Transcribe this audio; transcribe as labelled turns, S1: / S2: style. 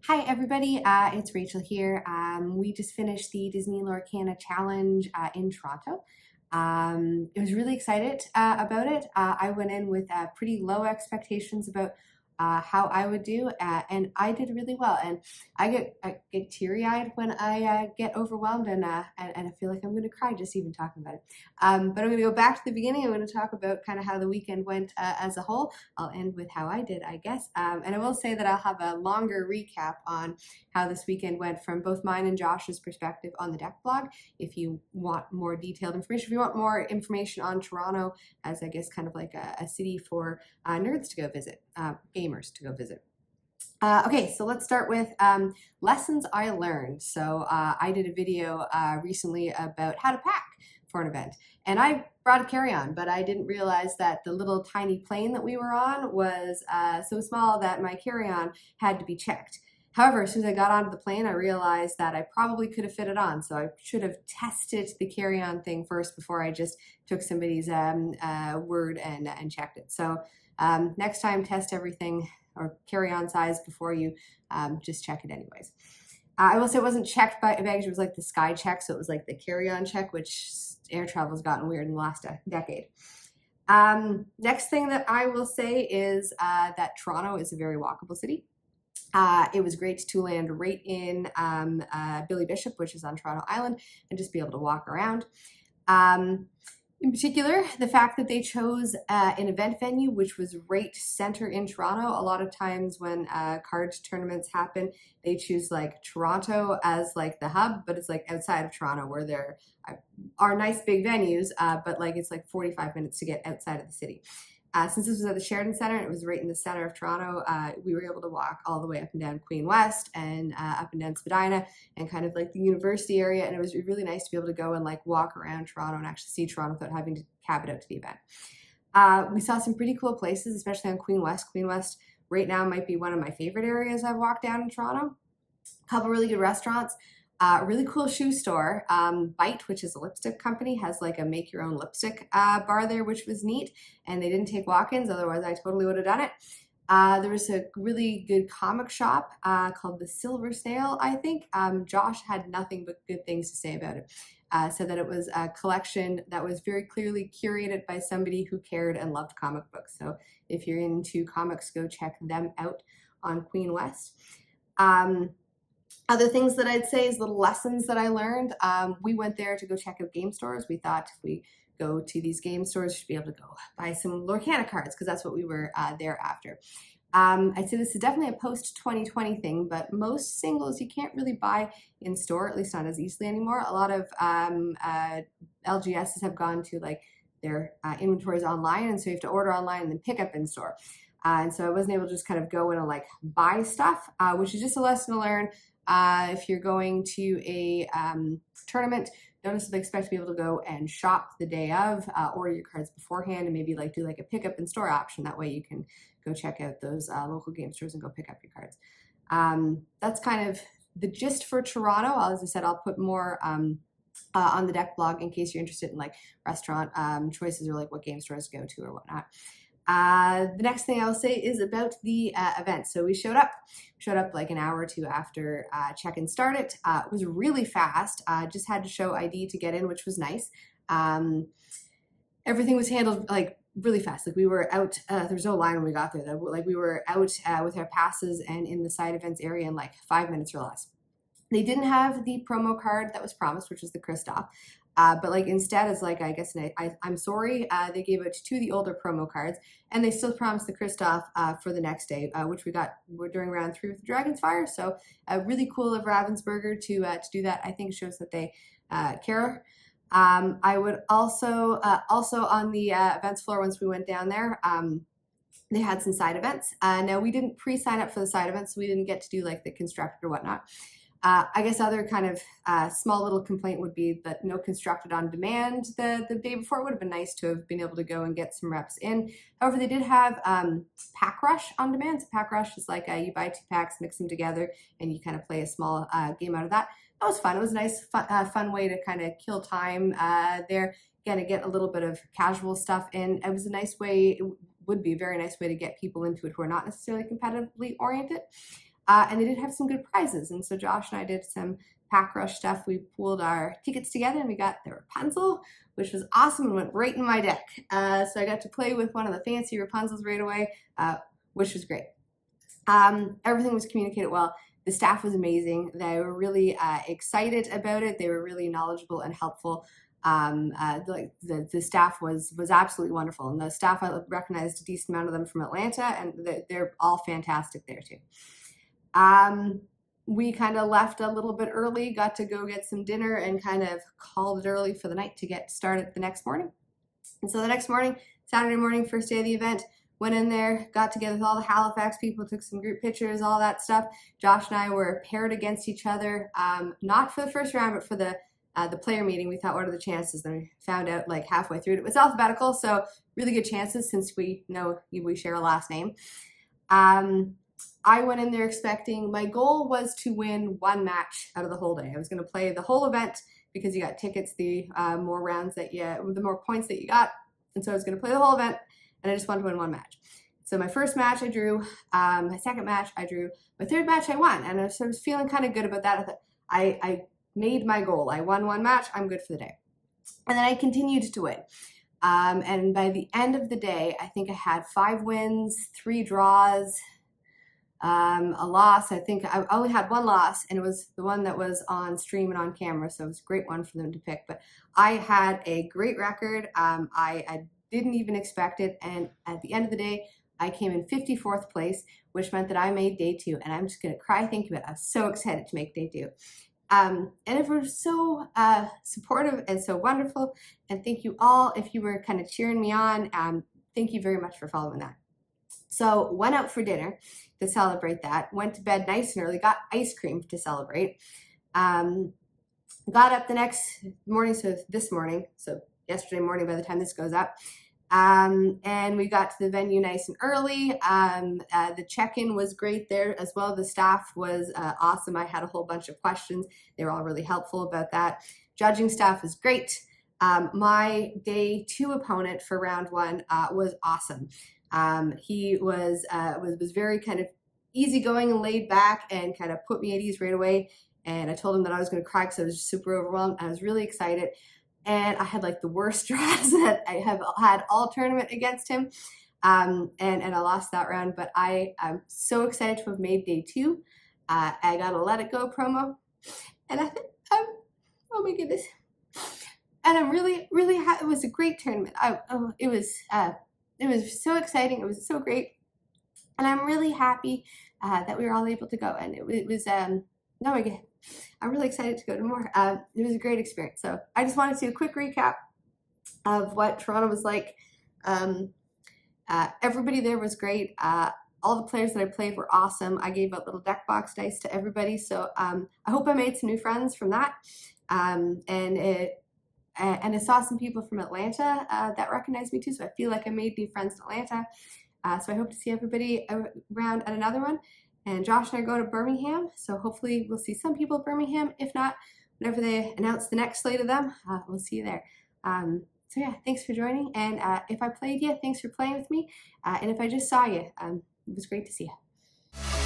S1: Hi everybody, it's Rachel here. We just finished the Disney Lorcana challenge in Toronto. I was really excited about it. I went in with pretty low expectations about how I would do, and I did really well. And I get teary-eyed when I get overwhelmed, and I feel like I'm going to cry just even talking about it. But I'm going to go back to the beginning. I'm going to talk about kind of how the weekend went as a whole. I'll end with how I did, I guess. And I will say that I'll have a longer recap on how this weekend went from both mine and Josh's perspective on the deck blog. If you want more detailed information, if you want more information on Toronto as I guess kind of like a city for nerds to go visit, gamers to go visit. Okay, so let's start with lessons I learned. So I did a video recently about how to pack for an event. And I brought a carry-on, but I didn't realize that the little tiny plane that we were on was so small that my carry-on had to be checked. However, as soon as I got onto the plane, I realized that I probably could have fit it on. So I should have tested the carry-on thing first before I just took somebody's word and checked it. So next time, test everything or carry-on size before you just check it anyways. I will say it wasn't checked by baggage, it was like the sky check, so it was like the carry-on check, which air travel has gotten weird in the last decade. Next thing that I will say is that Toronto is a very walkable city. It was great to land right in Billy Bishop, which is on Toronto Island, and just be able to walk around. In particular, the fact that they chose an event venue, which was right center in Toronto. A lot of times when card tournaments happen, they choose like Toronto as like the hub, but it's like outside of Toronto where there are nice big venues, but like it's like 45 minutes to get outside of the city. Since this was at the Sheridan Centre, it was right in the center of Toronto, we were able to walk all the way up and down Queen West and up and down Spadina and kind of like the university area. And it was really nice to be able to go and like walk around Toronto and actually see Toronto without having to cab it out to the event. We saw some pretty cool places, especially on Queen West. Queen West right now might be one of my favorite areas I've walked down in Toronto. A couple really good restaurants. A really cool shoe store, Bite, which is a lipstick company, has like a make your own lipstick bar there, which was neat. And they didn't take walk-ins, otherwise I totally would have done it. There was a really good comic shop called the Silver Snail, I think. Josh had nothing but good things to say about it. Said that it was a collection that was very clearly curated by somebody who cared and loved comic books. So if you're into comics, go check them out on Queen West. Other things that I'd say is little lessons that I learned. We went there to go check out game stores. We thought if we go to these game stores, we should be able to go buy some Lorcana cards because that's what we were there after. I'd say this is definitely a post-2020 thing, but most singles you can't really buy in store, at least not as easily anymore. A lot of LGSs have gone to like their inventories online, and so you have to order online and then pick up in store. And so I wasn't able to just kind of go in and like buy stuff, which is just a lesson to learn. If you're going to a tournament, don't necessarily expect to be able to go and shop the day of, order your cards beforehand, and maybe like do like a pickup in store option. That way you can go check out those local game stores and go pick up your cards. That's kind of the gist for Toronto. As I said, I'll put more on the deck blog in case you're interested in like restaurant choices or like what game stores to go to or whatnot. The next thing I'll say is about the event. So we showed up like an hour or two after check-in started. It was really fast. Just had to show ID to get in, which was nice. Everything was handled like really fast. Like we were out, there was no line when we got there though. Like we were out with our passes and in the side events area in like 5 minutes or less. They didn't have the promo card that was promised, which was the Kristoff. But like instead as like, I guess, I'm sorry, they gave it to the older promo cards, and they still promised the Kristoff for the next day, which we got during round 3 with the Dragon's Fire. So really cool of Ravensburger to do that. I think shows that they care. I would also on the events floor once we went down there, they had some side events. Now we didn't pre-sign up for the side events, so we didn't get to do like the constructed or whatnot. I guess other kind of small little complaint would be that no constructed on demand the day before. It would have been nice to have been able to go and get some reps in. However, they did have Pack Rush on demand. So Pack Rush is like you buy 2 packs, mix them together, and you kind of play a small game out of that. That was fun. It was a nice, fun way to kind of kill time there. Again, to get a little bit of casual stuff in. It was a nice way, it would be a very nice way to get people into it who are not necessarily competitively oriented. And they did have some good prizes. And so Josh and I did some pack rush stuff. We pooled our tickets together and we got the Rapunzel, which was awesome and went right in my deck. So I got to play with one of the fancy Rapunzels right away, which was great. Everything was communicated well. The staff was amazing. They were really excited about it. They were really knowledgeable and helpful. The staff was absolutely wonderful, and the staff, I recognized a decent amount of them from Atlanta, and they're all fantastic there too. We kind of left a little bit early, got to go get some dinner, and kind of called it early for the night to get started the next morning. And so the next morning, Saturday morning, first day of the event, went in there, got together with all the Halifax people, took some group pictures, all that stuff. Josh and I were paired against each other, not for the first round, but for the player meeting. We thought, what are the chances? Then we found out like halfway through it was alphabetical, so really good chances since we know we share a last name. I went in there expecting, my goal was to win one match out of the whole day. I was going to play the whole event because you got tickets, the more rounds that the more points that you got. And so I was going to play the whole event, and I just wanted to win one match. So my first match I drew, my second match I drew, my third match I won, and I was feeling kind of good about that. I made my goal. I won one match, I'm good for the day. And then I continued to win. And by the end of the day, I think I had 5 wins, 3 draws, a loss. I think I only had one loss, and it was the one that was on stream and on camera, so it was a great one for them to pick. But I had a great record. I didn't even expect it, and at the end of the day, I came in 54th place, which meant that I made day 2, and I'm just going to cry thinking about it. I was so excited to make day 2. And everyone was so supportive and so wonderful, and thank you all if you were kind of cheering me on. Thank you very much for following that. So went out for dinner to celebrate that, went to bed nice and early, got ice cream to celebrate, got up the next morning, so this morning, so yesterday morning by the time this goes up, and we got to the venue nice and early. The check-in was great there as well. The staff was awesome. I had a whole bunch of questions. They were all really helpful about that. Judging staff was great. My day 2 opponent for round 1 was awesome. He was very kind of easygoing and laid back and kind of put me at ease right away. And I told him that I was going to cry because I was super overwhelmed. I was really excited. And I had like the worst draws that I have had all tournament against him. And I lost that round, but I'm so excited to have made day 2. I got a Let It Go promo, and I think, oh my goodness. And I'm really, really happy. It was a great tournament. It was so exciting. It was so great. And I'm really happy that we were all able to go. And it was, no, again, I'm really excited to go to more. It was a great experience. So I just wanted to do a quick recap of what Toronto was like. Everybody there was great. All the players that I played were awesome. I gave out little deck box dice to everybody. So I hope I made some new friends from that. And I saw some people from Atlanta that recognized me too. So I feel like I made new friends in Atlanta. So I hope to see everybody around at another one. And Josh and I go to Birmingham, so hopefully we'll see some people at Birmingham. If not, whenever they announce the next slate of them, we'll see you there. So yeah, thanks for joining. And if I played you, thanks for playing with me. And if I just saw you, it was great to see you.